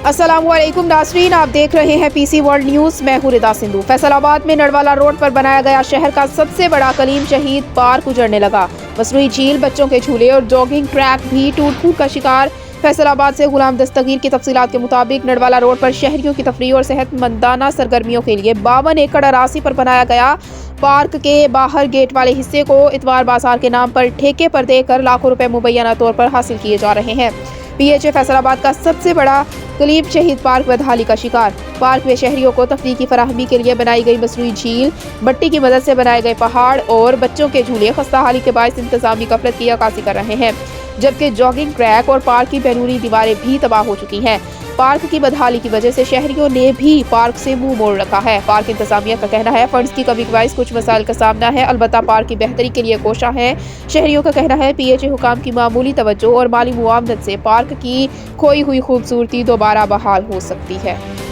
अस्सलामुअलैकुम नाज़रीन, आप देख रहे हैं पीसी वर्ल्ड न्यूज़। मैं हूं रिदा सिंधु। फैसलाबाद में नडवाला रोड पर बनाया गया शहर का सबसे बड़ा कलीम शहीद पार्क उजड़ने लगा। मसनूई झील, बच्चों के झूले और जॉगिंग ट्रैक भी टूट-फूट का शिकार। फैसलाबाद से गुलाम दस्तगीर की तफसीलात के मुताबिक नडवाला रोड पर शहरियों की तफरीह और सेहतमंदाना सरगर्मियों के लिए 52 एकड़ अरासी पर बनाया गया पार्क के बाहर गेट वाले हिस्से को इतवार बाजार के नाम पर ठेके पर देकर लाखों रुपए मुबैना तौर पर हासिल किए जा रहे हैं। PHA फैसलाबाद का सबसे बड़ा कलीम शहीद पार्क बदहाली का शिकार। पार्क में शहरियों को तफरीह की फराहमी के लिए बनाई गई मसनूई झील, मट्टी की मदद से बनाए गए पहाड़ और बच्चों के झूले खस्ता हाली के बायस इंतजामी गफलत की अक्कासी कर रहे हैं, जबकि जॉगिंग ट्रैक और पार्क की बैरूनी दीवारें भी तबाह हो चुकी हैं। पार्क की बदहाली की वजह से शहरियों ने भी पार्क से मुंह मोड़ रखा है। पार्क इंतजामिया का कहना है फंड्स की कमी के बायस कुछ मसाइल का सामना है, अलबत्ता पार्क की बेहतरी के लिए कोशा है। शहरियों का कहना है PHA हुकाम की मामूली तवज्जो और माली मुआवनत से पार्क की खोई हुई खूबसूरती दोबारा बहाल हो सकती है।